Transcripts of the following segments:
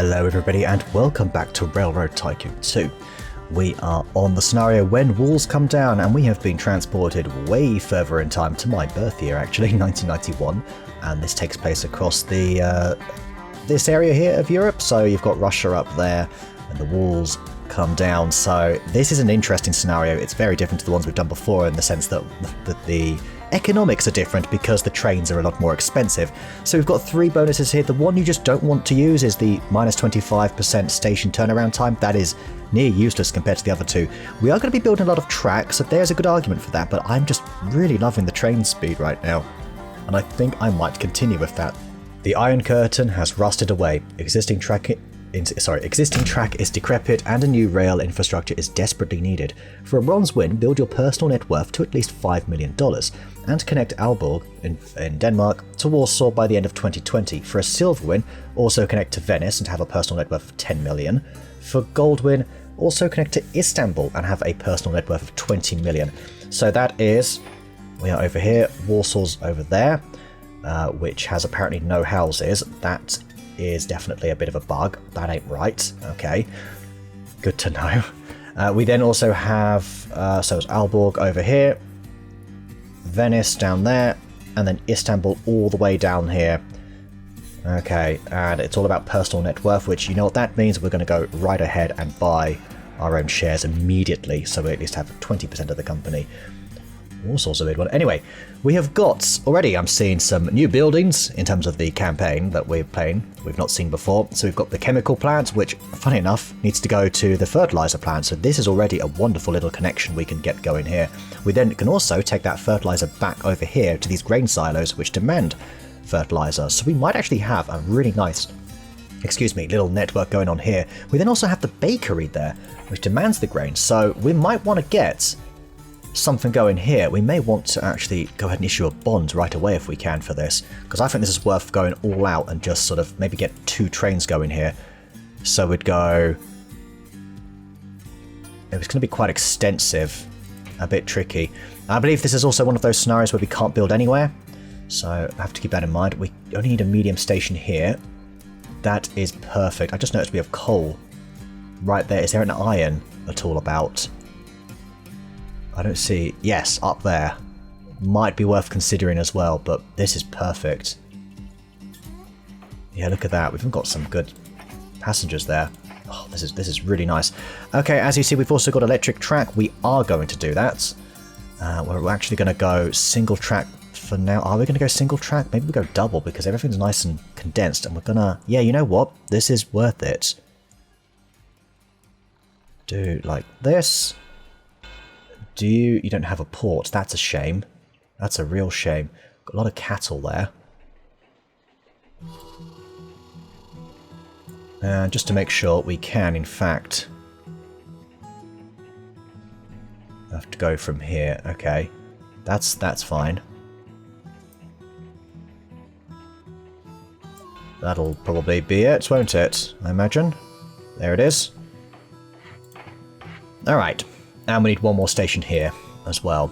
Hello everybody and welcome back to Railroad Tycoon 2. We are on the scenario when walls come down and we have been transported way further in time to my birth year actually, 1991, and this takes place across the this area here of Europe. So you've got Russia up there and the walls come down, so this is an interesting scenario. It's very different to the ones we've done before in the sense that the economics are different because the trains are a lot more expensive. So we've got three bonuses here. The one you just don't want to use is the minus 25% station turnaround time. That is near useless compared to the other two. We are going to be building a lot of tracks, so there's a good argument for that, but I'm just really loving the train speed right now, and I think I might continue with that. The Iron Curtain has rusted away. Existing track is decrepit and a new rail infrastructure is desperately needed. For a bronze win, build your personal net worth to at least $5 million and connect Aalborg in Denmark to Warsaw by the end of 2020. For a silver win, also connect to Venice and have a personal net worth of 10 million. For gold win, also connect to Istanbul and have a personal net worth of 20 million. So that is, we are over here, Warsaw's over there, which has apparently no houses. That is definitely a bit of a bug. That ain't right. Okay, good to know. We then also have, so it's Aalborg over here, Venice down there, and then Istanbul all the way down here. Okay, and it's all about personal net worth, which you know what that means. We're going to go right ahead and buy our own shares immediately, so we at least have 20% of the company. All sorts of weird one. Anyway, we have got already, I'm seeing some new buildings in terms of the campaign that we're playing, we've not seen before. So we've got the chemical plant, which funny enough needs to go to the fertilizer plant. So this is already a wonderful little connection we can get going here. We then can also take that fertilizer back over here to these grain silos which demand fertilizer. So we might actually have a really nice, little network going on here. We then also have the bakery there, which demands the grain. So we might want to get something going here. We may want to actually go ahead and issue a bond right away if we can for this, because I think this is worth going all out and just sort of maybe get 2 trains going here. So we'd go, it's going to be quite extensive, a bit tricky. I believe this is also one of those scenarios where we can't build anywhere, so I have to keep that in mind. We only need a medium station here. That is perfect. I just noticed we have coal right there. Is there an iron at all about? I don't see. Yes, up there. Might be worth considering as well, but this is perfect. Yeah, look at that. We've even got some good passengers there. Oh, this is really nice. Okay, as you see, we've also got electric track. We are going to do that. We're actually going to go single track for now. Are we going to go single track? Maybe we go double because everything's nice and condensed, and we're going to... Yeah, you know what? This is worth it. Do like this. You don't have a port. That's a shame. That's a real shame. Got a lot of cattle there. And just to make sure we can, in fact, have to go from here. Okay, that's fine. That'll probably be it, won't it? I imagine. There it is. All right. And we need one more station here as well.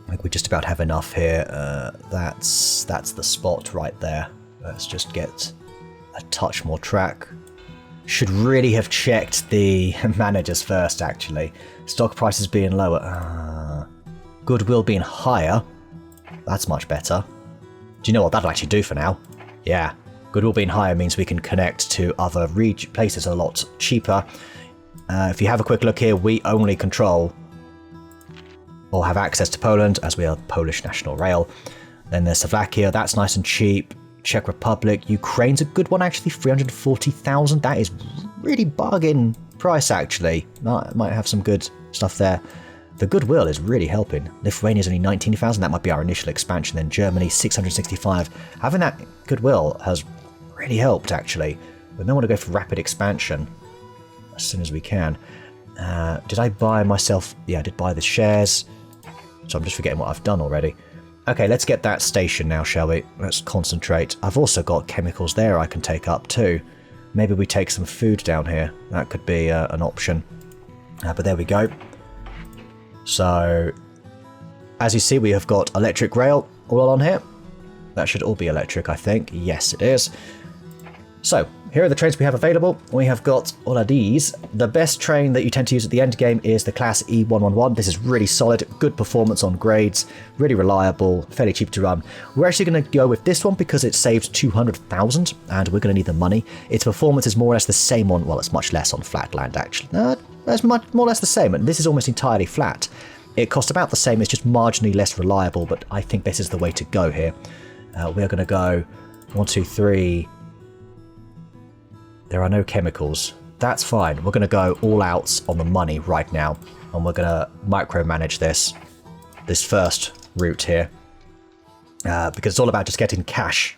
I think we just about have enough here. That's the spot right there. Let's just get a touch more track. Should really have checked the managers first, actually. Stock prices being lower. Goodwill being higher. That's much better. Do you know what that'll actually do for now? Yeah. Goodwill being higher means we can connect to other places a lot cheaper. If you have a quick look here, we only control or have access to Poland, as we are Polish National Rail. Then there's Slovakia, that's nice and cheap. Czech Republic, Ukraine's a good one actually, 340,000. That is really bargain price actually. Might have some good stuff there. The goodwill is really helping. Lithuania's only 19,000, that might be our initial expansion. Then Germany, 665. Having that goodwill has really helped actually. We may want to go for rapid expansion as soon as we can. Did I buy myself? Yeah, I did buy the shares. So I'm just forgetting what I've done already. Okay, let's get that station now, shall we? Let's concentrate. I've also got chemicals there I can take up too. Maybe we take some food down here. That could be an option. But there we go. So, as you see, we have got electric rail all on here. That should all be electric, I think. Yes, it is. So, here are the trains we have available. We have got all of these. The best train that you tend to use at the end game is the class E111. This is really solid, good performance on grades, really reliable, fairly cheap to run. We're actually going to go with this one because it saves 200,000 and we're going to need the money. Its performance is more or less the same on, well, it's much less on flat land actually. It's more or less the same, and this is almost entirely flat. It costs about the same, it's just marginally less reliable, but I think this is the way to go here. We're going to go 1, 2, 3. There are no chemicals. That's fine. We're going to go all out on the money right now. And we're going to micromanage this first route here. Because it's all about just getting cash.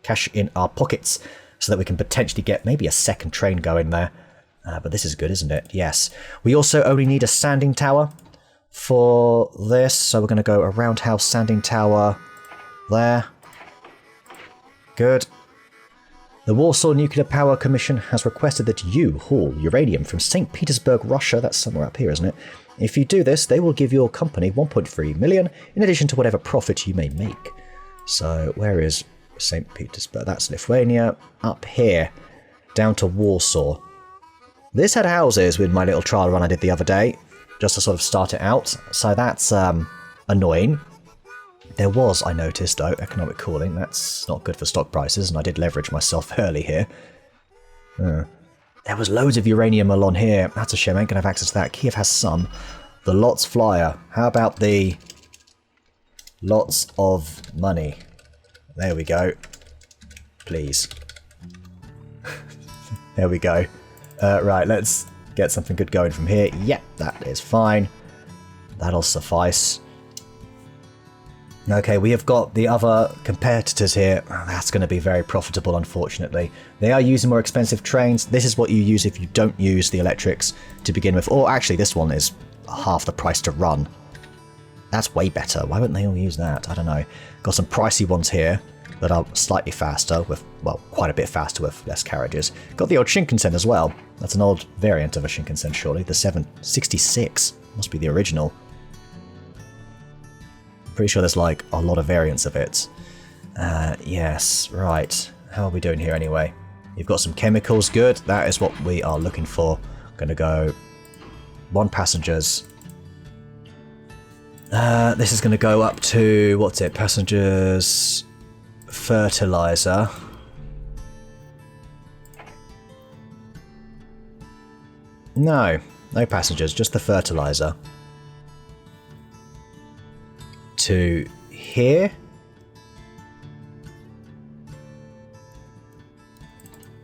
Cash in our pockets. So that we can potentially get maybe a second train going there. But this is good, isn't it? Yes. We also only need a sanding tower for this. So we're going to go a roundhouse sanding tower there. Good. The Warsaw Nuclear Power Commission has requested that you haul uranium from St. Petersburg, Russia. That's somewhere up here, isn't it? If you do this, they will give your company 1.3 million in addition to whatever profit you may make. So where is St. Petersburg? That's Lithuania. Up here, down to Warsaw. This had houses with my little trial run I did the other day, just to sort of start it out. So that's annoying. There was, I noticed, though, economic cooling. That's not good for stock prices, and I did leverage myself early here. There was loads of uranium along here. That's a shame, I ain't going to have access to that. Kiev has some. The lots flyer. How about the lots of money? There we go. Please. There we go. Right, let's get something good going from here. Yep, that is fine. That'll suffice. Okay, we have got the other competitors here. That's going to be very profitable, unfortunately. They are using more expensive trains. This is what you use if you don't use the electrics to begin with. Or actually, this one is half the price to run. That's way better. Why wouldn't they all use that? I don't know. Got some pricey ones here that are slightly faster with, well, quite a bit faster with less carriages. Got the old Shinkansen as well. That's an old variant of a Shinkansen, surely. The 766 must be the original. Pretty sure there's like a lot of variants of it. Yes, right. How are we doing here anyway? You've got some chemicals, good. That is what we are looking for. Gonna go 1 passengers. This is gonna go up to, what's it? Passengers, fertilizer. No passengers, just the fertilizer. To here.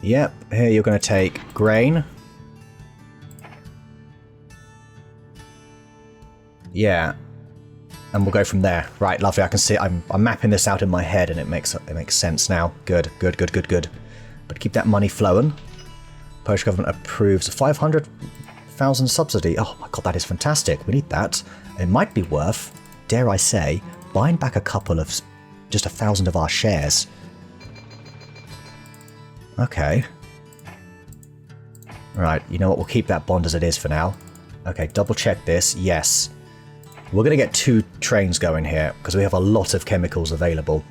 Yep, here you're going to take grain. Yeah, and we'll go from there. Right, lovely. I can see I'm mapping this out in my head, and it makes sense now. Good. But keep that money flowing. Polish government approves 500,000 subsidy. Oh my god, that is fantastic. We need that. It might be worth, dare I say, buying back a couple of, just 1,000 of our shares. Okay. Right, you know what, we'll keep that bond as it is for now. Okay, double check this, yes. We're going to get 2 trains going here, because we have a lot of chemicals available.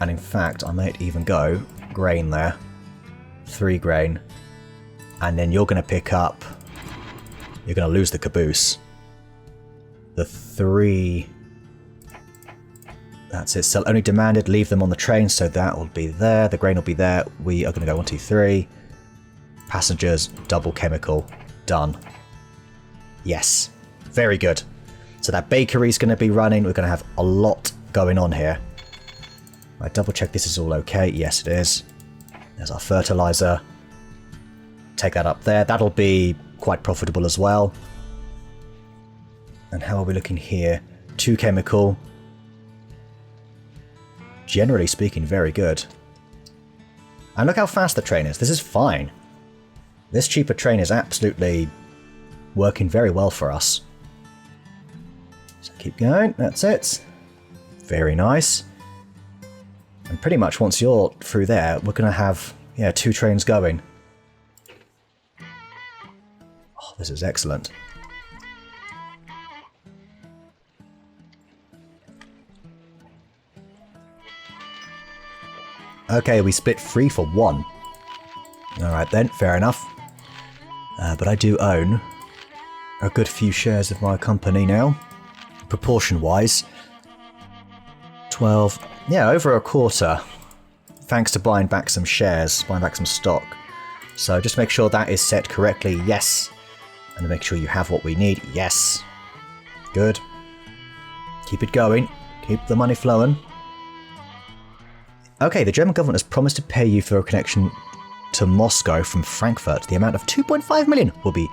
And in fact, I might even go grain there. 3 grain. And then you're going to pick up, you're going to lose the caboose. The 3... That's it. Sell only demanded. Leave them on the train, so that will be there. The grain will be there. We are going to go 1, 2, 3. Passengers, double chemical. Done. Yes. Very good. So that bakery is going to be running. We're going to have a lot going on here. I double check this is all okay. Yes, it is. There's our fertilizer. Take that up there. That'll be quite profitable as well. And how are we looking here? 2 chemical. Generally speaking, very good. And look how fast the train is. This is fine. This cheaper train is absolutely working very well for us. So keep going. That's it. Very nice. And pretty much once you're through there, we're going to have, 2 trains going. Oh, this is excellent. Okay, we split 3 for 1. Alright then, fair enough. But I do own a good few shares of my company now. Proportion-wise. 12. Yeah, over a quarter. Thanks to buying back some shares, buying back some stock. So just make sure that is set correctly. Yes. And make sure you have what we need. Yes. Good. Keep it going. Keep the money flowing. Okay, the German government has promised to pay you for a connection to Moscow from Frankfurt. The amount of 2.5 million will be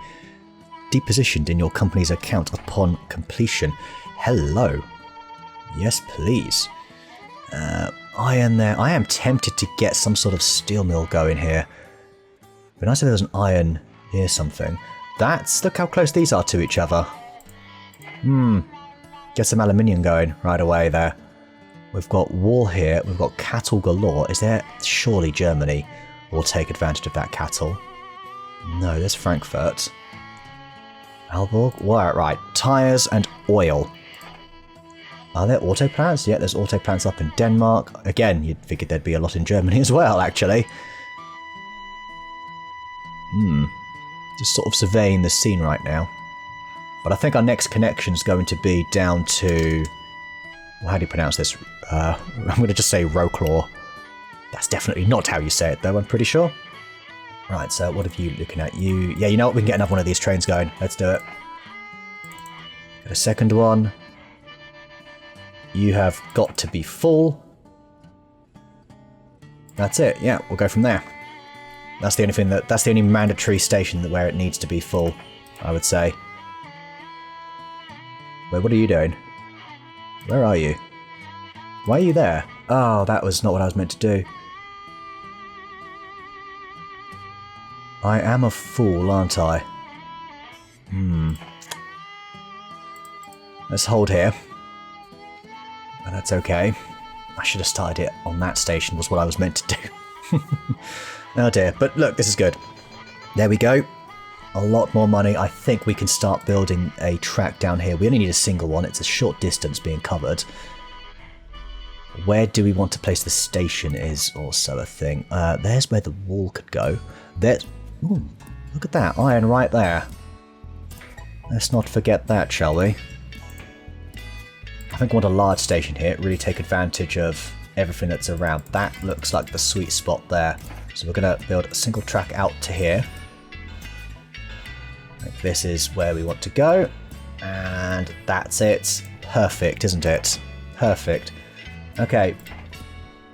depositioned in your company's account upon completion. Hello. Yes, please. Iron there. I am tempted to get some sort of steel mill going here. But nice if there was an iron here something. Look how close these are to each other. Get some aluminium going right away there. We've got wool here. We've got cattle galore. Is there... Surely Germany will take advantage of that cattle. No, there's Frankfurt. Aalborg? Right. Tyres and oil. Are there auto plants? Yeah, there's auto plants up in Denmark. Again, you'd figured there'd be a lot in Germany as well, actually. Just sort of surveying the scene right now. But I think our next connection is going to be down to... Well, how do you pronounce this? I'm going to just say Roclaw. That's definitely not how you say it, though, I'm pretty sure. Right, so what are you looking at? Yeah, you know what? We can get another one of these trains going. Let's do it. Get a second one. You have got to be full. That's it. Yeah, we'll go from there. That's the only thing that's the only mandatory station where it needs to be full, I would say. Wait, what are you doing? Where are you? Why are you there? Oh, that was not what I was meant to do. I am a fool, aren't I? Let's hold here. But that's okay. I should have started it on that station, was what I was meant to do. Oh dear, but look, this is good. There we go. A lot more money. I think we can start building a track down here. We only need a single one. It's a short distance being covered. Where do we want to place the station is also a thing. There's where the wall could go. Ooh, look at that. Iron right there. Let's not forget that, shall we? I think I want a large station here. Really take advantage of everything that's around. That looks like the sweet spot there. So we're going to build a single track out to here. This is where we want to go. And that's it. Perfect, isn't it? Perfect. Okay.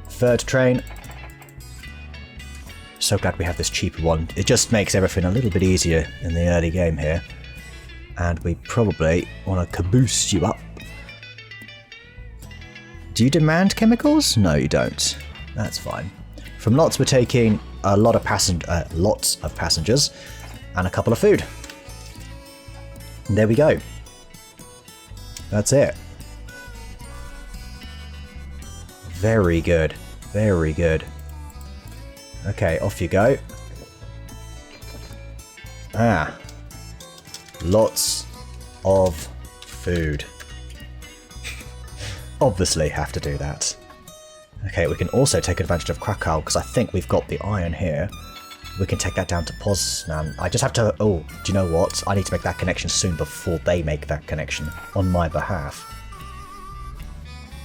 Third train. So glad we have this cheaper one. It just makes everything a little bit easier in the early game here. And we probably want to caboose you up. Do you demand chemicals? No, you don't. That's fine. From lots, we're taking a lot of lots of passengers and a couple of food. And there we go. That's it. Very good. Very good. Okay, off you go. Lots of food. Obviously have to do that. Okay, we can also take advantage of Krakow, because I think we've got the iron here. We can take that down to Poznan. I just have to... Oh, do you know what? I need to make that connection soon before they make that connection on my behalf.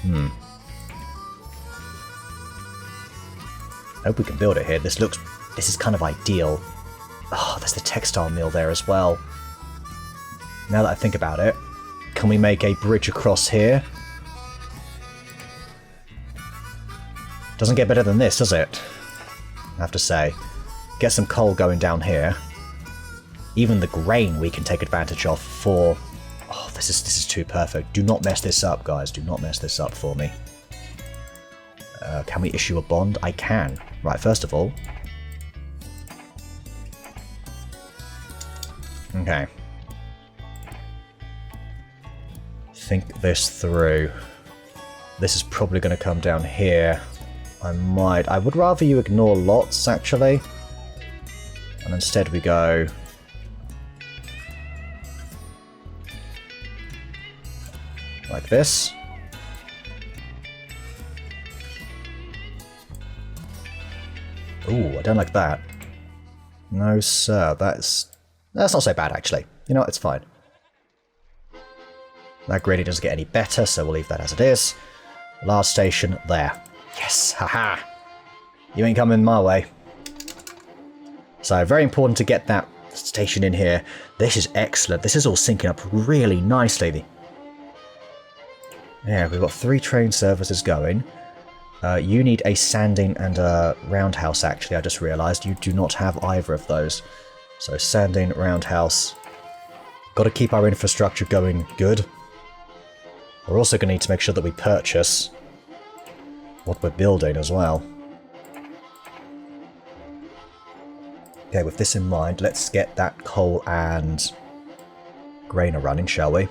I hope we can build it here. This is kind of ideal. Oh, there's the textile mill there as well. Now that I think about it, can we make a bridge across here? Doesn't get better than this, does it? I have to say. Get some coal going down here. Even the grain we can take advantage of for... Oh, this is too perfect. Do not mess this up, guys. Do not mess this up for me. Can we issue a bond? I can. Right, first of all. Okay. Think this through. This is probably going to come down here. I would rather you ignore lots, actually. And instead we go... like this. Ooh, I don't like that. No, sir. That's not so bad, actually. You know what? It's fine. That gradient doesn't get any better, so we'll leave that as it is. Last station there. Yes, haha. You ain't coming my way. So, very important to get that station in here. This is excellent. This is all syncing up really nicely. Yeah, we've got 3 train services going. You need a sanding and a roundhouse, actually. I just realised you do not have either of those. So, sanding, roundhouse. Got to keep our infrastructure going good. We're also going to need to make sure that we purchase what we're building as well. Okay, with this in mind, let's get that coal and grain running, shall we?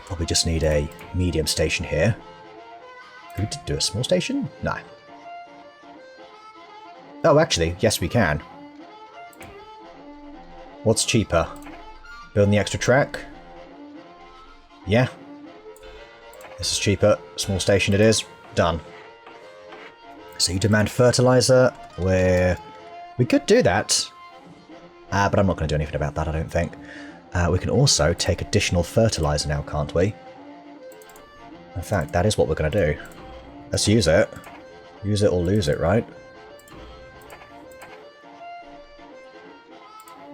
Probably just need a medium station here. Could we do a small station? No. Oh, actually, yes we can. What's cheaper? Building the extra track? Yeah. This is cheaper. Small station it is. Done. So you demand fertilizer. We could do that. But I'm not going to do anything about that, I don't think. We can also take additional fertilizer now, can't we? In fact, that is what we're going to do. Let's use it. Use it or lose it, right?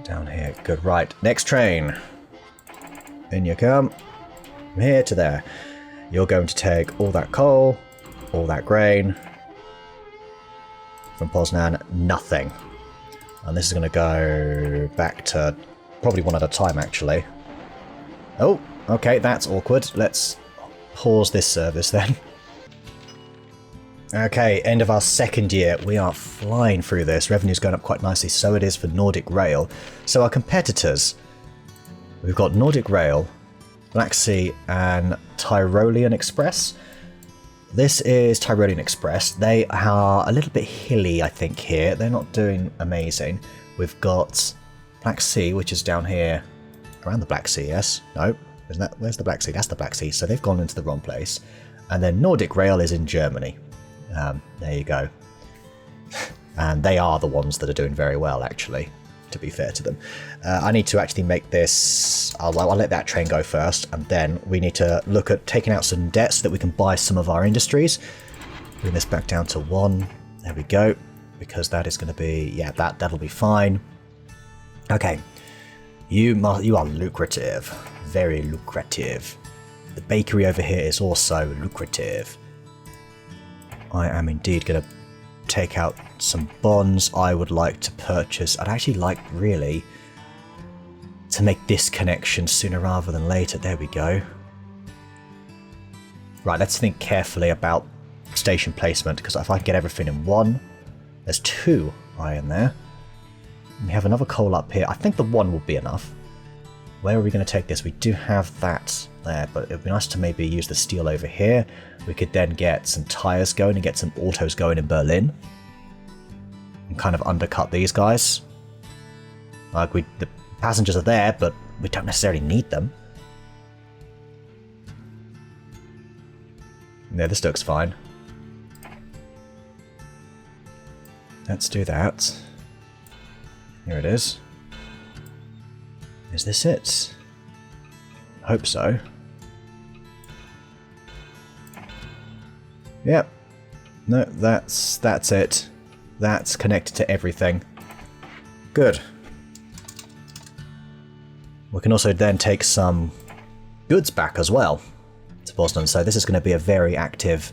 Down here. Good, right. Next train. In you come. From here to there. You're going to take all that coal, all that grain. From Poznan, nothing. And this is going to go back to probably one at a time, actually. Oh, okay, that's awkward. Let's pause this service then. Okay, end of our second year. We are flying through this. Revenue's going up quite nicely. So it is for Nordic Rail. So our competitors, we've got Nordic Rail, Black Sea, and Tyrolean Express. This is Tyrolean Express. They are a little bit hilly, I think, here. They're not doing amazing. We've got Black Sea, which is down here. Around the Black Sea, yes? No. Isn't that, where's the Black Sea? That's the Black Sea. So they've gone into the wrong place. And then Nordic Rail is in Germany. There you go. And they are the ones that are doing very well, actually, to be fair to them. I need to actually make this... I'll let that train go first, and then we need to look at taking out some debt so that we can buy some of our industries. Bring this back down to 1. There we go. Because that is going to be... Yeah, that'll be fine. Okay. You are lucrative. Very lucrative. The bakery over here is also lucrative. I am indeed going to take out some bonds. I would like to purchase... I'd actually like, really, to make this connection sooner rather than later. There we go. Right, let's think carefully about station placement, because if I can get everything in 1... There's 2 iron there. We have another coal up here. I think the 1 will be enough. Where are we going to take this? We do have that there, but it would be nice to maybe use the steel over here. We could then get some tyres going and get some autos going in Berlin. And kind of undercut these guys. Like, the passengers are there, but we don't necessarily need them. Yeah, this looks fine. Let's do that. Here it is. Is this it? I hope so. Yep. No, that's it. That's connected to everything. Good. We can also then take some goods back as well to Boston. So this is going to be a very active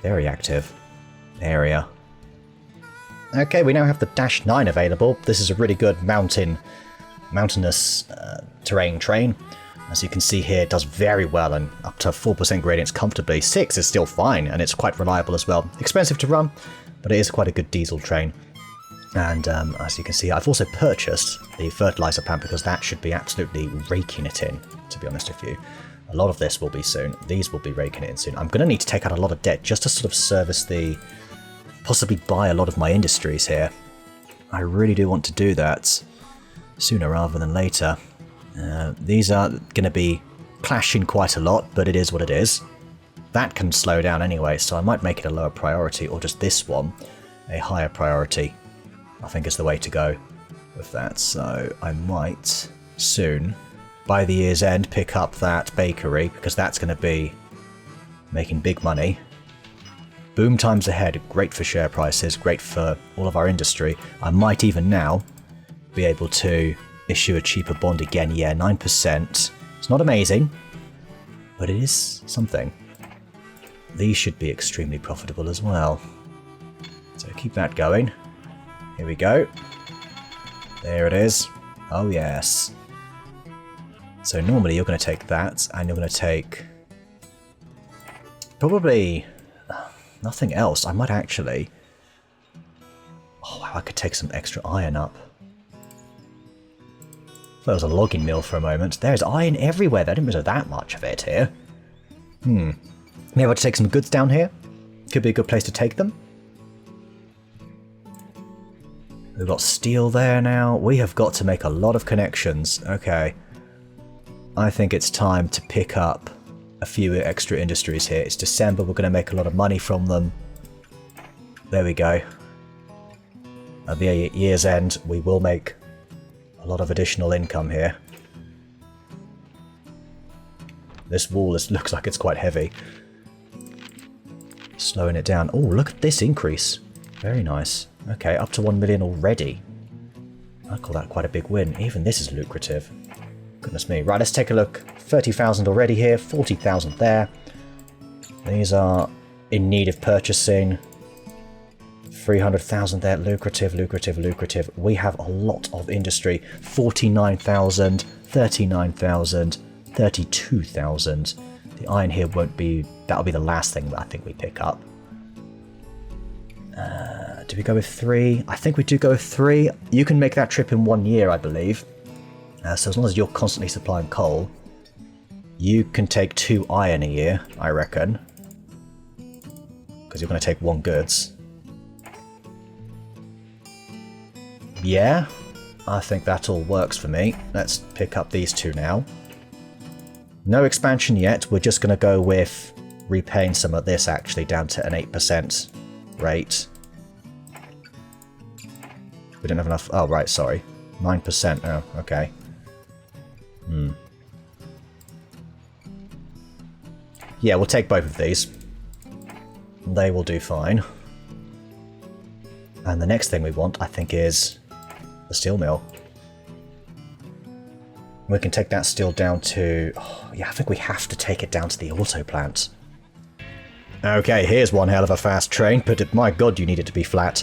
area. Okay, we now have the Dash 9 available. This is a really good mountainous terrain train. As you can see here, it does very well and up to 4% gradients comfortably. 6 is still fine, and it's quite reliable as well. Expensive to run, but it is quite a good diesel train. And as you can see, I've also purchased the fertilizer plant because that should be absolutely raking it in, to be honest with you. A lot of this will be soon. These will be raking it in soon. I'm going to need to take out a lot of debt just to sort of service the... possibly buy a lot of my industries here. I really do want to do that sooner rather than later. These are going to be clashing quite a lot, but it is what it is. that can slow down anyway, so I might make it a lower priority, or just this one a higher priority. I think is the way to go with that, so I might soon, by the year's end, pick up that bakery, because that's going to be making big money. Boom times ahead, great for share prices, great for all of our industry. I might even now be able to issue a cheaper bond again. Yeah, 9%. It's not amazing, but it is something. These should be extremely profitable as well. So keep that going. Here we go. There it is. Oh yes. So normally you're going to take that, and you're going to take probably nothing else. I might actually... Oh wow, I could take some extra iron up. There was a logging mill for a moment. There's iron everywhere. I didn't realize that much of it here. Maybe I'll take some goods down here. Could be a good place to take them. We've got steel there now. We have got to make a lot of connections. Okay. I think it's time to pick up a few extra industries here. It's December. We're going to make a lot of money from them. There we go. At the year's end, we will make a lot of additional income here. This wall looks like it's quite heavy. Slowing it down. Oh, look at this increase. Very nice. Okay, up to 1 million already. I call that quite a big win. Even this is lucrative. Goodness me. Right, let's take a look. 30,000 already here, 40,000 there. These are in need of purchasing. 300,000 there. Lucrative, lucrative, lucrative. We have a lot of industry. 49,000, 39,000, 32,000. The iron here won't be... That'll be the last thing that I think we pick up. Do we go with 3? I think we do go with 3. You can make that trip in 1 year, I believe. So as long as you're constantly supplying coal, you can take 2 iron a year, I reckon. Because you're going to take 1 goods. Yeah, I think that all works for me. Let's pick up these 2 now. No expansion yet. We're just going to go with repaying some of this actually down to an 8% rate. We don't have enough... Oh, right, sorry. 9%. Oh, okay. Yeah, we'll take both of these. They will do fine. And the next thing we want, I think, is the steel mill. We can take that steel down to... Oh, yeah, I think we have to take it down to the auto plant. Okay, here's one hell of a fast train, but my god, you need it to be flat.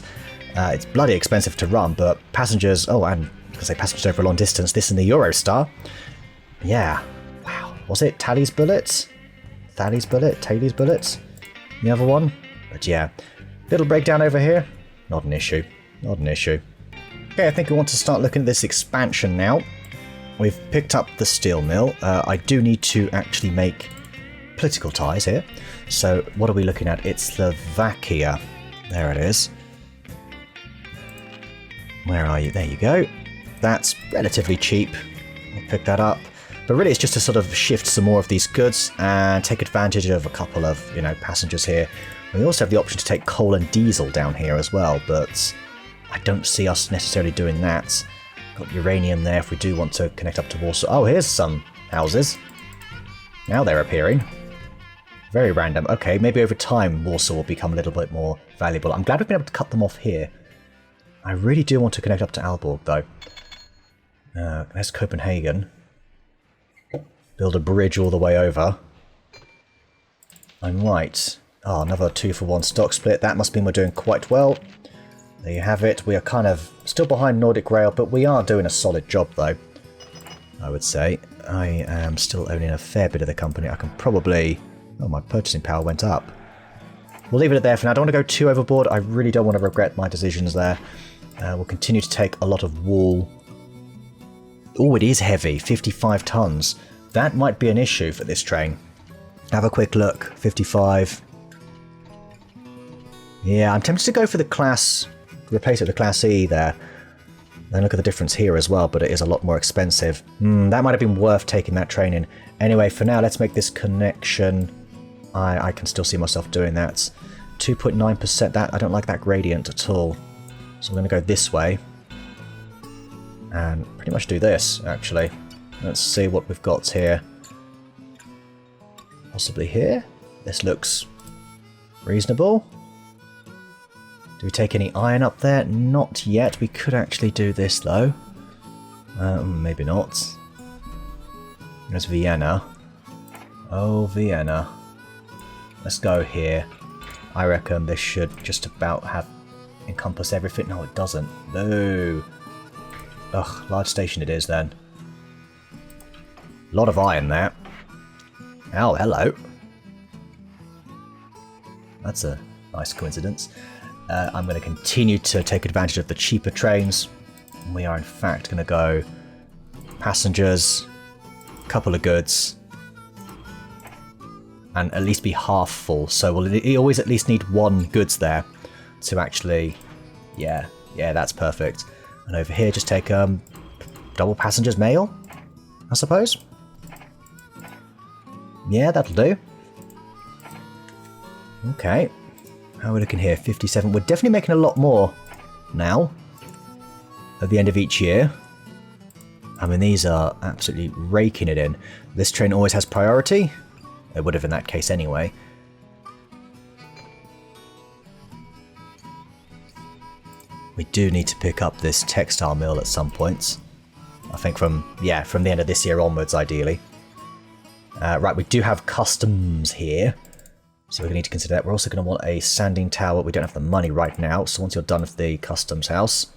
It's bloody expensive to run, but passengers... Oh, and because they passengers over a long distance, this in the Eurostar. Yeah. Wow. Was it Tally's bullets? Thally's bullet? Taylor's bullets? The other one? But yeah. Little breakdown over here. Not an issue. Not an issue. Okay, I think we want to start looking at this expansion now. We've picked up the steel mill. I do need to actually make political ties here. So what are we looking at? It's Slovakia. There it is. Where are you? There you go. That's relatively cheap. I'll pick that up. But really it's just to sort of shift some more of these goods and take advantage of a couple of, you know, passengers here. We also have the option to take coal and diesel down here as well, but I don't see us necessarily doing that. Got uranium there if we do want to connect up to Warsaw. Oh, here's some houses. Now they're appearing. Very random. Okay, maybe over time Warsaw will become a little bit more valuable. I'm glad we've been able to cut them off here. I really do want to connect up to Aalborg, though. There's Copenhagen. Build a bridge all the way over. I might. Oh, another 2-for-1 stock split. That must mean we're doing quite well. There you have it. We are kind of still behind Nordic Rail, but we are doing a solid job, though. I would say. I am still owning a fair bit of the company. I can probably... Oh, my purchasing power went up. We'll leave it there for now. I don't want to go too overboard. I really don't want to regret my decisions there. We'll continue to take a lot of wool. Oh, it is heavy. 55 tons. That might be an issue for this train. Have a quick look. 55. Yeah, I'm tempted to go for the class... Replace it with the Class E there. Then look at the difference here as well, but it is a lot more expensive. That might have been worth taking that train in. Anyway, for now, let's make this connection I can still see myself doing that. 2.9%, that I don't like that gradient at all. So I'm going to go this way. And pretty much do this, actually. Let's see what we've got here. Possibly here? This looks reasonable. Do we take any iron up there? Not yet. We could actually do this, though. Maybe not. There's Vienna. Oh, Vienna. Let's go here. I reckon this should just about encompass everything. No, it doesn't. No. Ugh, large station it is then. A lot of iron there. Oh, hello. That's a nice coincidence. I'm going to continue to take advantage of the cheaper trains. We are in fact going to go passengers, couple of goods, and at least be half full. So we'll always at least need one goods there to actually, yeah, that's perfect. And over here, just take double passengers mail, I suppose. Yeah, that'll do. Okay. How are we looking here? 57. We're definitely making a lot more now at the end of each year. I mean, these are absolutely raking it in. This train always has priority. It would have in that case anyway. We do need to pick up this textile mill at some points. I think from the end of this year onwards, ideally. Right, we do have customs here. So we're going to need to consider that. We're also going to want a sanding tower. We don't have the money right now, so once you're done with the customs house...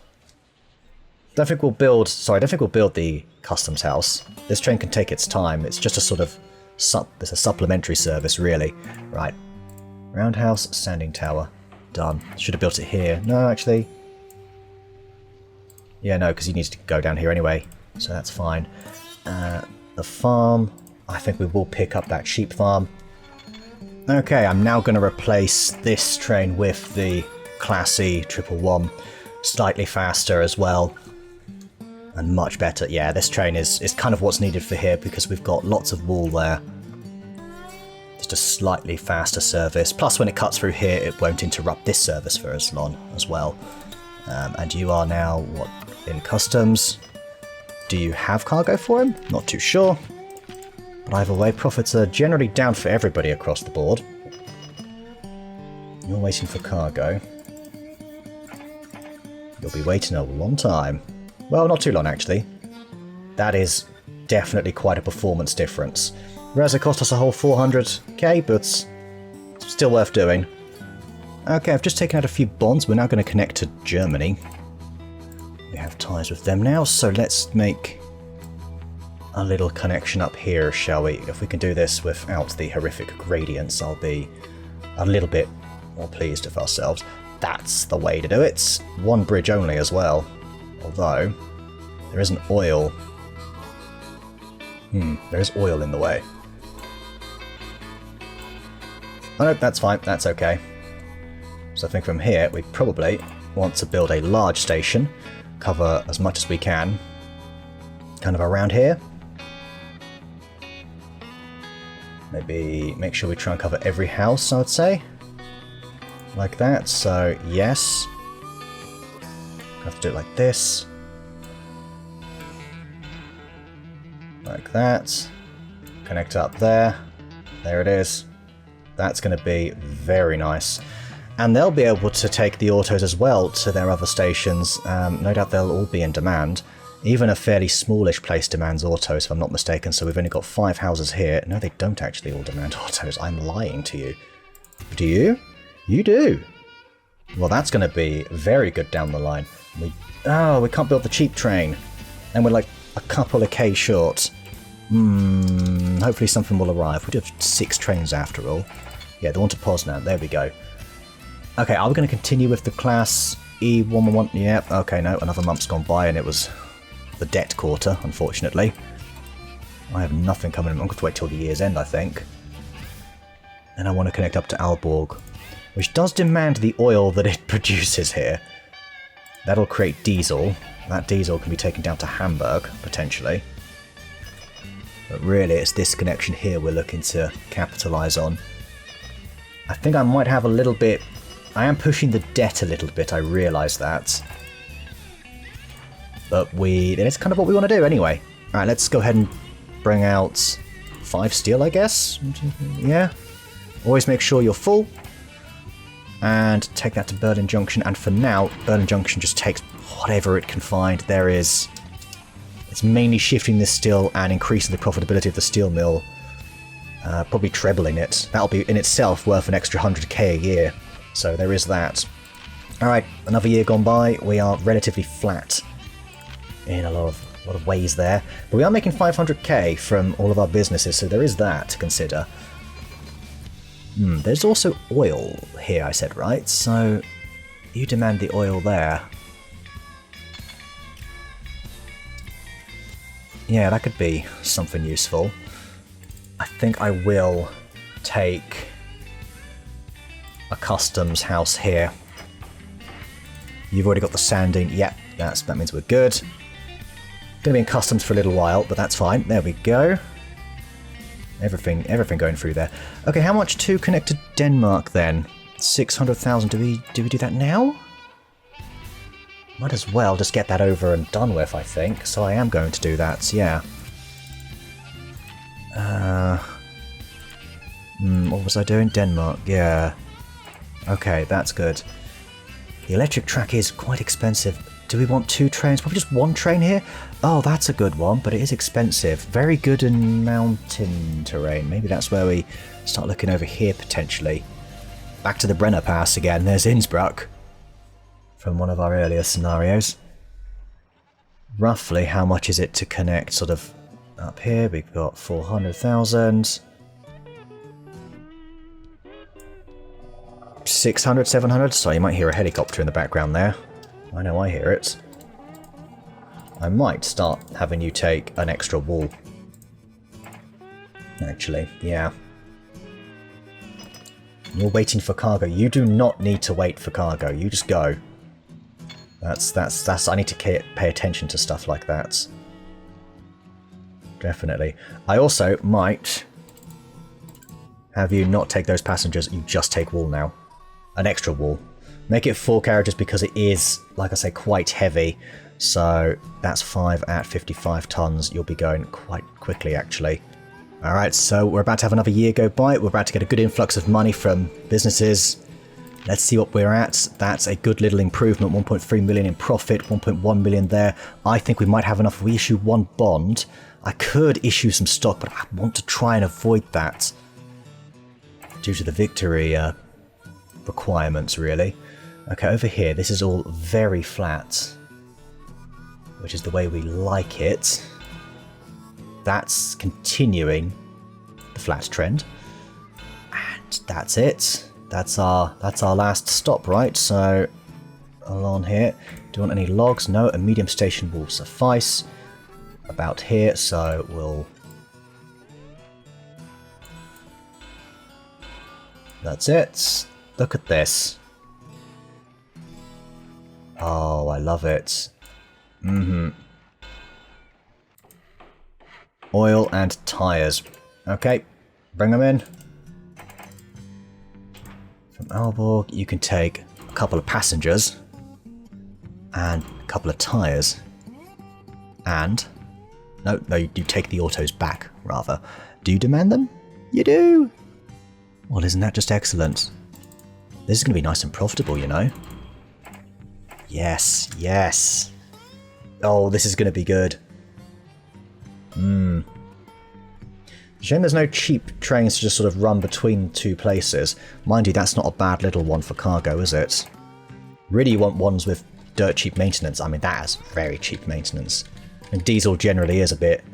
I don't think we'll build the customs house. This train can take its time. It's just a sort of... it's a supplementary service, really. Right. Roundhouse, sanding tower. Done. Should have built it here. No, actually... yeah, no, because you need to go down here anyway. So that's fine. The farm... I think we will pick up that sheep farm. Okay, I'm now going to replace this train with the classy 111. Slightly faster as well. And much better. Yeah, this train is kind of what's needed for here because we've got lots of wool there. Just a slightly faster service. Plus, when it cuts through here, it won't interrupt this service for as long as well. And you are now, what, in customs? Do you have cargo for him? Not too sure. But either way, profits are generally down for everybody across the board. You're waiting for cargo. You'll be waiting a long time. Well, not too long, actually. That is definitely quite a performance difference. Whereas it cost us a whole 400k, but still worth doing. Okay, I've just taken out a few bonds. We're now going to connect to Germany. We have ties with them now, so let's make a little connection up here, shall we? If we can do this without the horrific gradients, I'll be a little bit more pleased with ourselves. That's the way to do it. One bridge only as well. Although, there isn't oil. There is oil in the way. Oh no, that's fine. That's okay. So I think from here, we probably want to build a large station. Cover as much as we can. Kind of around here. Maybe make sure we try and cover every house, I would say. Like that, so yes. Have to do it like this. Like that. Connect up there. There it is. That's going to be very nice. And they'll be able to take the autos as well to their other stations. No doubt they'll all be in demand. Even a fairly smallish place demands autos, if I'm not mistaken, so we've only got 5 houses here. No, they don't actually all demand autos. I'm lying to you. Do you? You do. Well, that's going to be very good down the line. We can't build the cheap train. And we're like a couple of K short. Hopefully something will arrive. We do have 6 trains after all. Yeah, the one to Poznan. There we go. Okay, are we going to continue with the class E111? Yep, okay, no, another month's gone by and it was the debt quarter, unfortunately. I have nothing coming. I'm going to have to wait till the year's end, I think. And I want to connect up to Aalborg, which does demand the oil that it produces here. That'll create diesel. That diesel can be taken down to Hamburg, potentially. But really, it's this connection here we're looking to capitalise on. I think I might have a little bit... I am pushing the debt a little bit, I realise that. But it's kind of what we want to do anyway. Alright, let's go ahead and bring out 5 steel, I guess? Yeah. Always make sure you're full. And take that to Berlin Junction. And for now, Berlin Junction just takes whatever it can find. There is... It's mainly shifting this steel and increasing the profitability of the steel mill. Probably trebling it. That'll be in itself worth an extra 100k a year. So there is that. Alright, another year gone by. We are relatively flat in a lot of ways there. But we are making 500k from all of our businesses, so there is that to consider. There's also oil here, I said, right? So you demand the oil there. Yeah, that could be something useful. I think I will take a customs house here. You've already got the sanding. Yep, that means we're good. Gonna be in customs for a little while, but that's fine. There we go. Everything going through there. Okay, how much to connect to Denmark then? 600,000. Do we do that now? Might as well just get that over and done with, I think. So I am going to do that, yeah. What was I doing? Denmark, yeah. Okay, that's good. The electric track is quite expensive. Do we want 2 trains? Probably just 1 train here? Oh, that's a good one, but it is expensive. Very good in mountain terrain. Maybe that's where we start looking over here, potentially. Back to the Brenner Pass again. There's Innsbruck. From one of our earlier scenarios. Roughly, how much is it to connect sort of up here? We've got 400,000. 600, 700? Sorry, you might hear a helicopter in the background there. I know I hear it. I might start having you take an extra wall. Actually, yeah. You're waiting for cargo. You do not need to wait for cargo. You just go. That's I need to pay attention to stuff like that. Definitely. I also might have you not take those passengers. You just take wall now. An extra wall. Make it 4 carriages because it is, like I say, quite heavy. So that's 5 at 55 tons. You'll be going quite quickly, actually. Alright, so we're about to have another year go by. We're about to get a good influx of money from businesses. Let's see what we're at. That's a good little improvement. 1.3 million in profit, 1.1 million there. I think we might have enough if we issue 1 bond. I could issue some stock, but I want to try and avoid that. Due to the victory requirements, really. Okay, over here, this is all very flat. Which is the way we like it. That's continuing the flat trend. And that's it. That's our last stop, right? So, along here. Do you want any logs? No, a medium station will suffice. About here, so we'll... That's it. Look at this. Oh, I love it. Oil and tyres. Okay, bring them in. From Aalborg, you can take a couple of passengers and a couple of tyres. And... No, you take the autos back, rather. Do you demand them? You do! Well, isn't that just excellent? This is going to be nice and profitable, you know? Yes, yes. Oh, this is going to be good. Shame there's no cheap trains to just sort of run between 2 places. Mind you, that's not a bad little one for cargo, is it? Really, you want ones with dirt cheap maintenance. I mean, that is very cheap maintenance. And diesel generally is a bit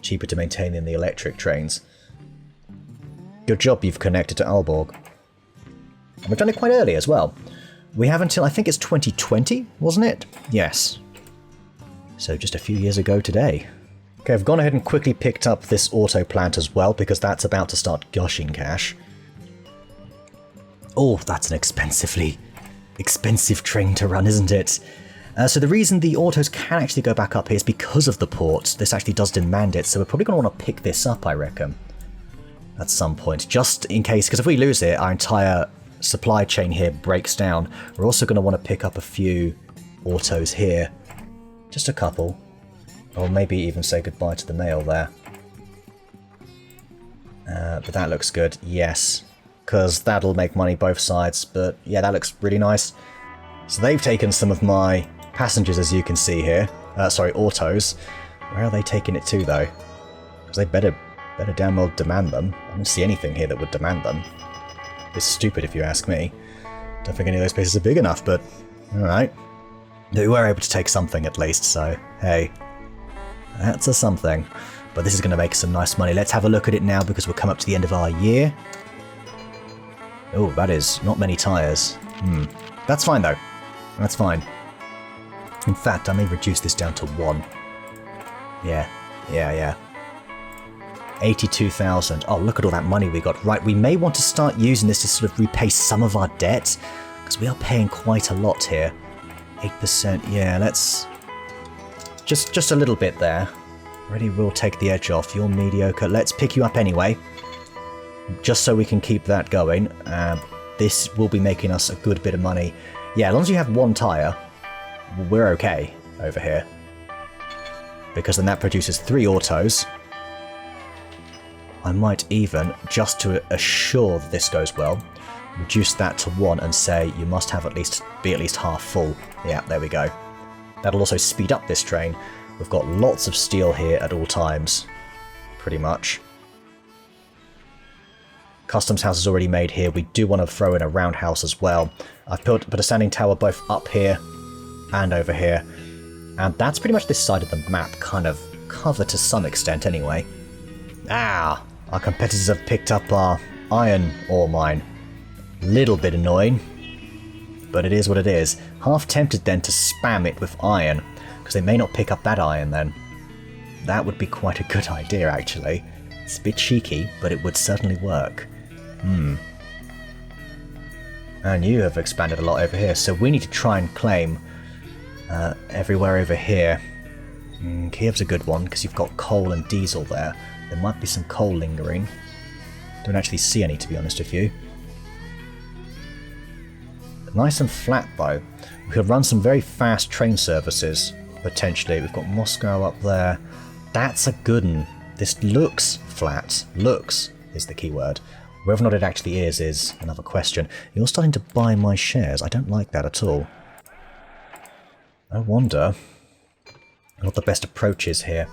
cheaper to maintain than the electric trains. Good job you've connected to Aalborg. And we've done it quite early as well. We have until, I think it's 2020, wasn't it? Yes. So just a few years ago today. Okay, I've gone ahead and quickly picked up this auto plant as well, because that's about to start gushing cash. Oh, that's an expensive train to run, isn't it? So the reason the autos can actually go back up here is because of the port. This actually does demand it, so we're probably going to want to pick this up, I reckon. at some point, just in case, because if we lose it, our entire supply chain here breaks down. We're also going to want to pick up a few autos here. Just a couple. Or maybe even say goodbye to the mail there. But that looks good, yes. Because that'll make money both sides, but yeah, that looks really nice. So they've taken some of my passengers, as you can see here. Sorry, autos. Where are they taking it to, though? Because they better damn well demand them. I don't see anything here that would demand them. It's stupid if you ask me. Don't think any of those places are big enough, but alright. They were able to take something at least, so hey. That's a something. But this is going to make some nice money. Let's have a look at it now because we'll come up to the end of our year. Oh, that is not many tyres. That's fine though. That's fine. In fact, I may reduce this down to 1. Yeah. 82,000. Oh, look at all that money we got. Right, we may want to start using this to sort of repay some of our debt, because we are paying quite a lot here. 8%, yeah, let's... Just a little bit there. Really will take the edge off. You're mediocre. Let's pick you up anyway, just so we can keep that going. This will be making us a good bit of money. Yeah, as long as you have 1 tyre, we're okay over here. Because then that produces 3 autos. I might even, just to assure that this goes well, reduce that to 1 and say you must have be at least half full. Yeah, there we go. That'll also speed up this train. We've got lots of steel here at all times, pretty much. Customs house is already made here. We do want to throw in a roundhouse as well. I've put a standing tower both up here and over here. And that's pretty much this side of the map kind of covered to some extent anyway. Ah! Our competitors have picked up our iron ore mine. Little bit annoying, but it is what it is. Half tempted then to spam it with iron, because they may not pick up that iron then. That would be quite a good idea actually. It's a bit cheeky, but it would certainly work. And you have expanded a lot over here, so we need to try and claim everywhere over here. Kiev's a good one, because you've got coal and diesel there. There might be some coal lingering. Don't actually see any, to be honest with you. Nice and flat, though. We could run some very fast train services, potentially. We've got Moscow up there. That's a good one. This looks flat. Looks is the key word. Whether or not it actually is another question. You're starting to buy my shares. I don't like that at all. I wonder what the best approach is here.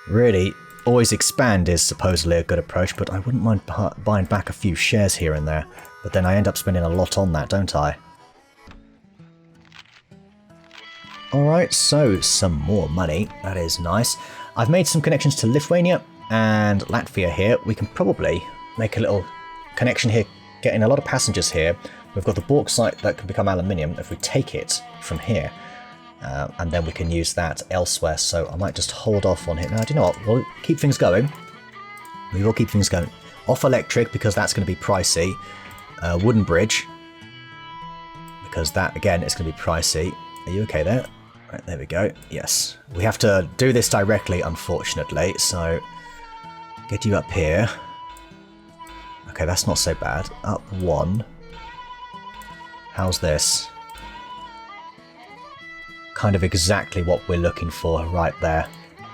Really, always expand is supposedly a good approach, but I wouldn't mind buying back a few shares here and there. But then I end up spending a lot on that, don't I? Alright, so some more money. That is nice. I've made some connections to Lithuania and Latvia here. We can probably make a little connection here, getting a lot of passengers here. We've got the bauxite that can become aluminium if we take it from here. And then we can use that elsewhere, so I might just hold off on it. Now, do you know what? We'll keep things going. We will keep things going. Off electric, because that's going to be pricey. Wooden bridge, because that, again, is going to be pricey. Are you okay there? Right, there we go. Yes. We have to do this directly, unfortunately, so get you up here. Okay, that's not so bad. Up 1. How's this? Kind of exactly what we're looking for right there.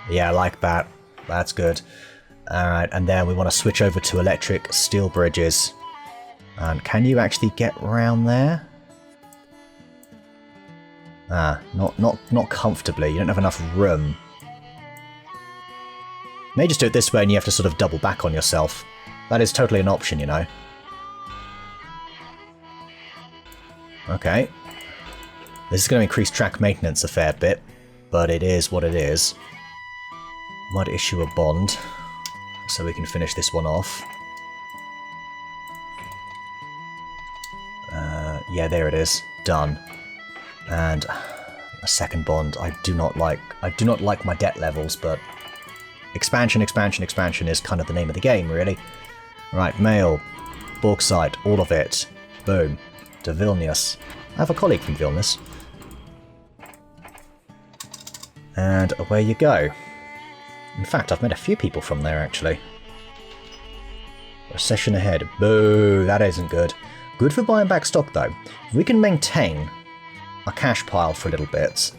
Yeah, I like that. That's good. Alright, and then we want to switch over to electric steel bridges. And can you actually get round there? Ah, not comfortably. You don't have enough room. May just do it this way and you have to sort of double back on yourself. That is totally an option, you know. Okay. This is going to increase track maintenance a fair bit, but it is what it is. Might issue a bond, so we can finish this one off. Yeah, there it is. Done. And a second bond. I do not like my debt levels, but expansion is kind of the name of the game, really. Right, mail, bauxite, all of it. Boom. To Vilnius. I have a colleague from Vilnius. And away you go. In fact, I've met a few people from there, actually. Recession ahead. Boo, that isn't good. Good for buying back stock though. If we can maintain a cash pile for a little bit,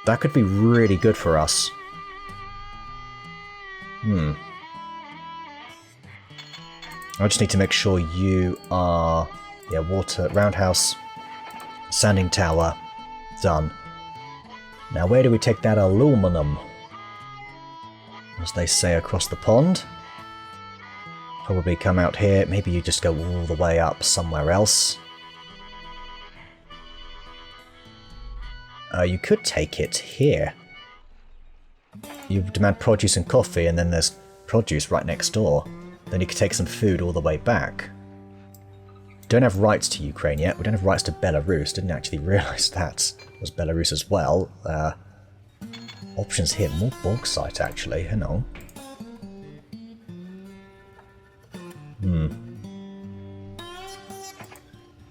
that could be really good for us. I just need to make sure you are... Yeah, water, roundhouse, sanding tower, done. Now where do we take that aluminum? As they say across the pond. Probably come out here, maybe you just go all the way up somewhere else. You could take it here. You demand produce and coffee, and then there's produce right next door. Then you could take some food all the way back. Don't have rights to Ukraine yet. We don't have rights to Belarus. Didn't actually realise that was Belarus as well. Options here. More bauxite, actually. Hang on.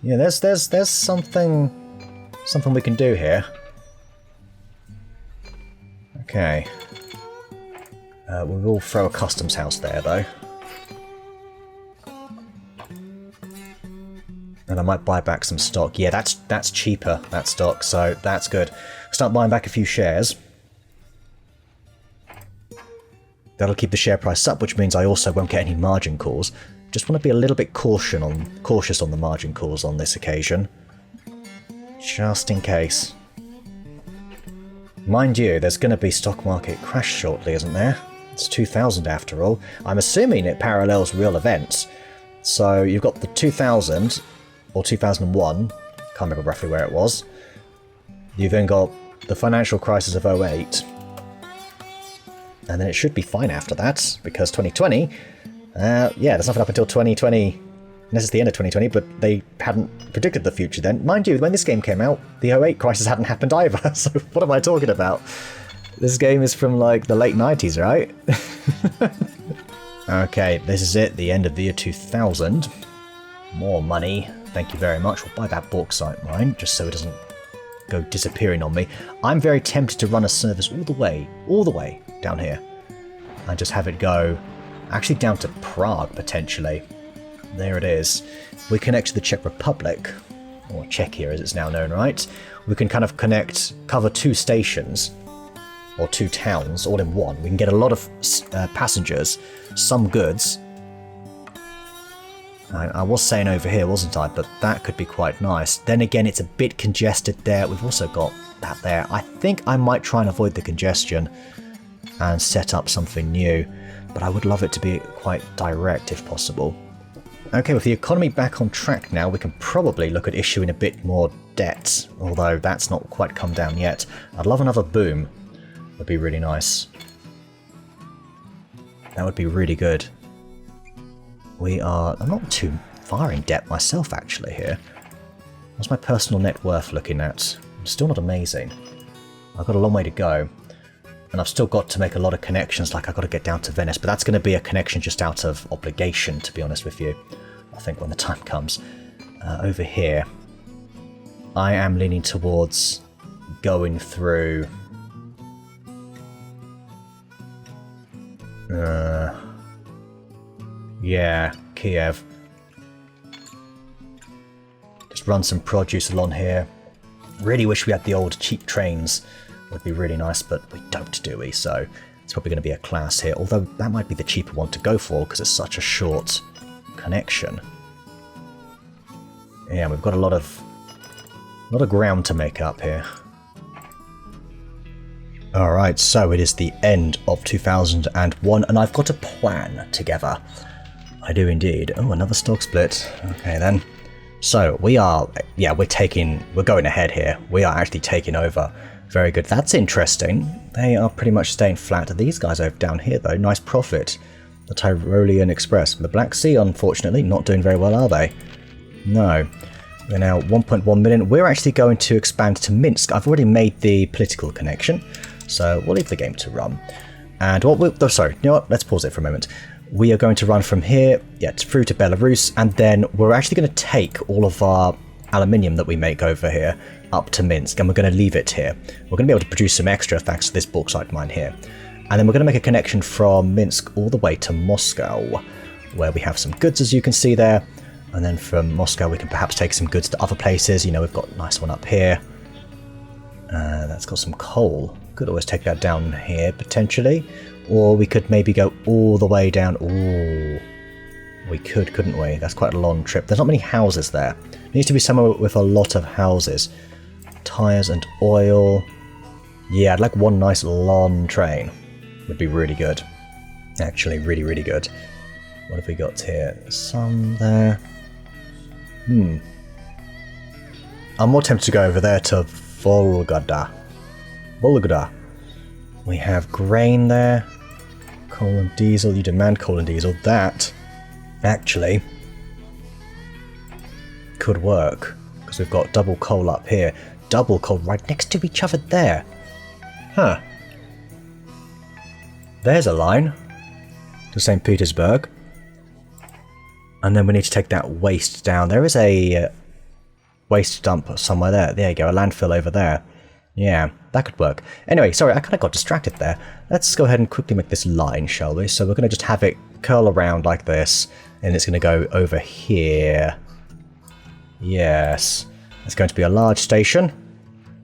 Yeah, there's something we can do here. Okay. We will throw a customs house there, though. And I might buy back some stock. Yeah, that's cheaper, that stock, so that's good. Start buying back a few shares. That'll keep the share price up, which means I also won't get any margin calls. Just want to be a little bit cautious on the margin calls on this occasion. Just in case. Mind you, there's going to be stock market crash shortly, isn't there? It's 2000 after all. I'm assuming it parallels real events. So you've got the 2000, or 2001, can't remember roughly where it was. You've then got the financial crisis of 08. And then it should be fine after that, because 2020... yeah, there's nothing up until 2020, unless it's the end of 2020, but they hadn't predicted the future then. Mind you, when this game came out, the 08 crisis hadn't happened either, so what am I talking about? This game is from, like, the late 90s, right? Okay, this is it, the end of the year 2000. More money, thank you very much. We'll buy that bauxite mine, just so it doesn't go disappearing on me. I'm very tempted to run a service all the way down here, and just have it go... actually down to Prague, potentially. There it is. We connect to the Czech Republic, or Czechia as it's now known, right? We can kind of cover 2 stations, or 2 towns, all in one. We can get a lot of passengers, some goods. I was saying over here, wasn't I? But that could be quite nice. Then again, it's a bit congested there. We've also got that there. I think I might try and avoid the congestion and set up something new. But I would love it to be quite direct if possible. Okay, with the economy back on track now, we can probably look at issuing a bit more debt, although that's not quite come down yet. I'd love another boom. Would be really nice. That would be really good. I'm not too far in debt myself actually here. What's my personal net worth looking at? Still not amazing. I've got a long way to go. And I've still got to make a lot of connections, like I've got to get down to Venice, but that's going to be a connection just out of obligation, to be honest with you, I think, when the time comes. Over here, I am leaning towards going through... yeah, Kiev. Just run some produce along here. Really wish we had the old cheap trains. Would be really nice, but we don't, do we? So it's probably going to be a class here, although that might be the cheaper one to go for because it's such a short connection. Yeah, we've got a lot of ground to make up here. Alright, so it is the end of 2001, and I've got a plan together. I do indeed. Oh, another stock split. Okay then. So we're going ahead here. We are actually taking over. Very good. That's interesting. They are pretty much staying flat. These guys over down here, though, nice profit. The Tyrolean Express. The Black Sea, unfortunately, not doing very well, are they? No. We're now 1.1 million. We're actually going to expand to Minsk. I've already made the political connection, so we'll leave the game to run. And sorry, you know what? Let's pause it for a moment. We are going to run from here, through to Belarus, and then we're actually going to take all of our aluminium that we make over here up to Minsk, and we're going to leave it here. We're going to be able to produce some extra thanks to this bauxite mine here. And then we're going to make a connection from Minsk all the way to Moscow, where we have some goods, as you can see there. And then from Moscow, we can perhaps take some goods to other places. You know, we've got a nice one up here. That's got some coal. Could always take that down here, potentially. Or we could maybe go all the way down. Ooh, we could, couldn't we? That's quite a long trip. There's not many houses there. It needs to be somewhere with a lot of houses. Tyres and oil. Yeah, I'd like one nice long train. Would be really good. Actually, really, really good. What have we got here? Some there. I'm more tempted to go over there to Volgograd. Volgograd. We have grain there. Coal and diesel. You demand coal and diesel. That, actually, could work. Because we've got double coal up here. Double coal right next to each other there. Huh. There's a line to St. Petersburg. And then we need to take that waste down. There is a waste dump somewhere there. There you go, a landfill over there. Yeah, that could work. Anyway, sorry, I kind of got distracted there. Let's go ahead and quickly make this line, shall we? So we're going to just have it curl around like this. And it's going to go over here. Yes. It's going to be a large station.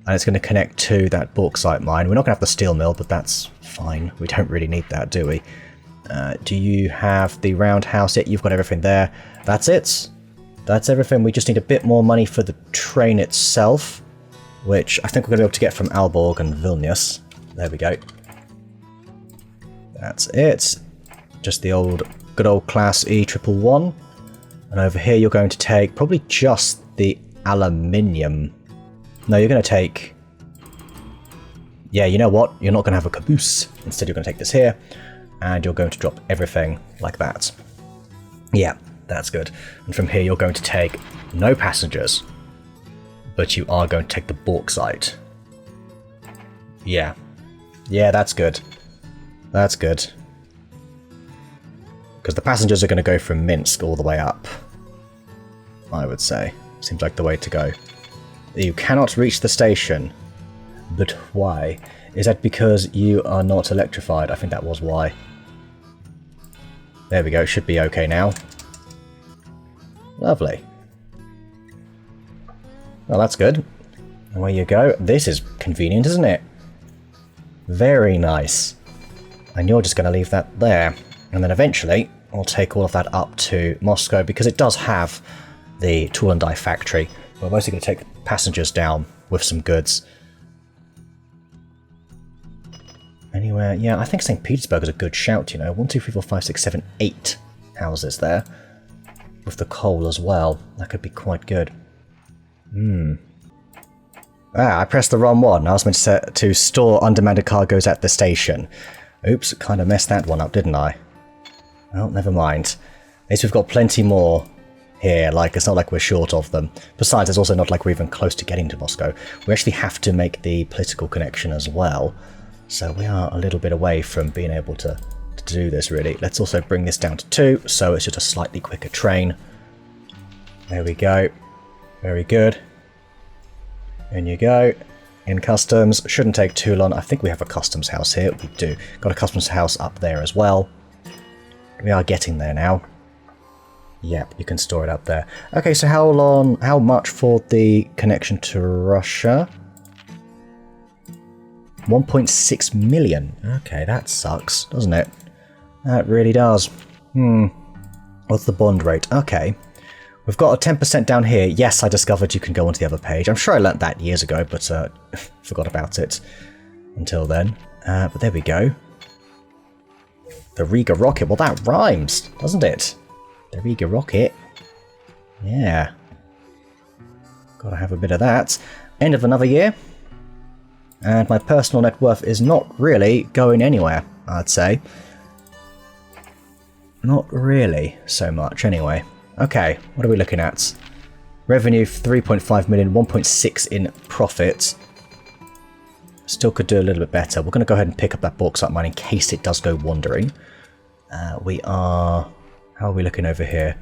And it's going to connect to that bauxite mine. We're not going to have the steel mill, but that's fine. We don't really need that, do we? Do you have the roundhouse yet? You've got everything there. That's it. That's everything. We just need a bit more money for the train itself, which I think we're going to be able to get from Aalborg and Vilnius. There we go. That's it. Just the good old class E111. And over here you're going to take probably just the aluminium. No, you're going to take... Yeah, you know what? You're not going to have a caboose. Instead, you're going to take this here. And you're going to drop everything like that. Yeah, that's good. And from here you're going to take no passengers, but you are going to take the bauxite. Yeah. Yeah, that's good. That's good. Because the passengers are going to go from Minsk all the way up, I would say. Seems like the way to go. You cannot reach the station. But why? Is that because you are not electrified? I think that was why. There we go, should be okay now. Lovely. Well, that's good. Away you go. This is convenient, isn't it? Very nice. And you're just going to leave that there. And then eventually, I'll take all of that up to Moscow, because it does have the tool and die factory. We're mostly going to take passengers down with some goods. Anywhere, yeah, I think St. Petersburg is a good shout, you know. 1, 2, 3, 4, 5, 6, 7, 8 houses there. With the coal as well. That could be quite good. Ah, I pressed the wrong one. I was meant to store undemanded cargoes at the station. Oops, kind of messed that one up, didn't I? Well, never mind. At least we've got plenty more here. Like, it's not like we're short of them. Besides, it's also not like we're even close to getting to Moscow. We actually have to make the political connection as well. So we are a little bit away from being able to do this, really. Let's also bring this down to 2, so it's just a slightly quicker train. There we go. Very good. In you go. In customs. Shouldn't take too long. I think we have a customs house here. We do. Got a customs house up there as well. We are getting there now. Yep, you can store it up there. Okay, so how much for the connection to Russia? 1.6 million. Okay, that sucks, doesn't it? That really does. What's the bond rate? Okay. We've got a 10% down here. Yes, I discovered you can go onto the other page. I'm sure I learnt that years ago, but forgot about it until then. But there we go. The Riga Rocket. Well, that rhymes, doesn't it? The Riga Rocket. Yeah. Gotta have a bit of that. End of another year. And my personal net worth is not really going anywhere, I'd say. Not really so much, anyway. Okay, what are we looking at? Revenue 3.5 million, 1.6 in profit. Still could do a little bit better. We're going to go ahead and pick up that bauxite mine in case it does go wandering. We are... How are we looking over here?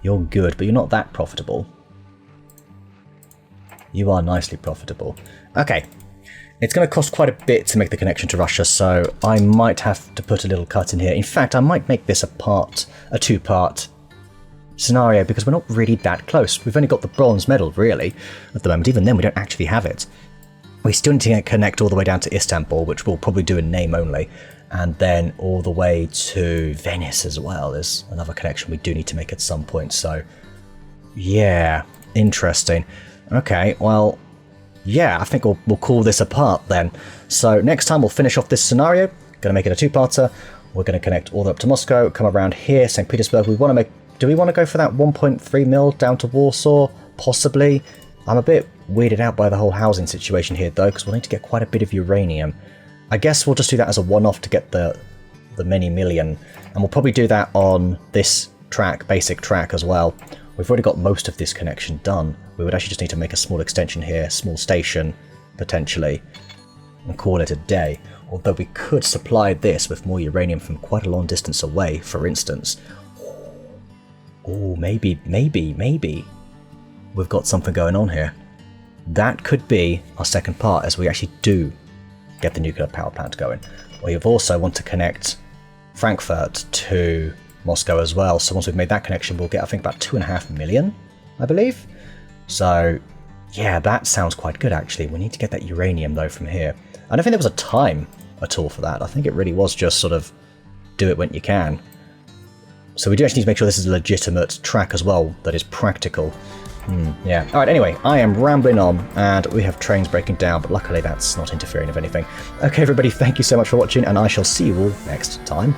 You're good, but you're not that profitable. You are nicely profitable. Okay. It's going to cost quite a bit to make the connection to Russia, so I might have to put a little cut in here. In fact, I might make this a two-part scenario, because we're not really that close. We've only got the bronze medal, really, at the moment. Even then, we don't actually have it. We still need to connect all the way down to Istanbul, which we'll probably do in name only, and then all the way to Venice as well. There's another connection we do need to make at some point, so yeah, interesting. Okay, well, yeah, I think we'll call this a part then. So next time we'll finish off this scenario, gonna make it a two-parter. We're gonna connect all the way up to Moscow, come around here, St. Petersburg. Do we want to go for that 1.3 mil down to Warsaw? Possibly. I'm a bit weirded out by the whole housing situation here though, because we'll need to get quite a bit of uranium. I guess we'll just do that as a one-off to get the many million, and we'll probably do that on this track, basic track as well. We've already got most of this connection done. We would actually just need to make a small extension here, small station, potentially, and call it a day. Although we could supply this with more uranium from quite a long distance away, for instance. Oh, maybe we've got something going on here. That could be our second part, as we actually do get the nuclear power plant going. We also want to connect Frankfurt to Moscow as well, so once we've made that connection, we'll get, I think, about 2.5 million, I believe. So yeah, that sounds quite good actually. We need to get that uranium though from here. I don't think there was a time at all for that. I think it really was just sort of do it when you can. So we do actually need to make sure this is a legitimate track as well, that is practical. Yeah. Alright, anyway, I am rambling on, and we have trains breaking down, but luckily that's not interfering with anything. Okay, everybody, thank you so much for watching, and I shall see you all next time.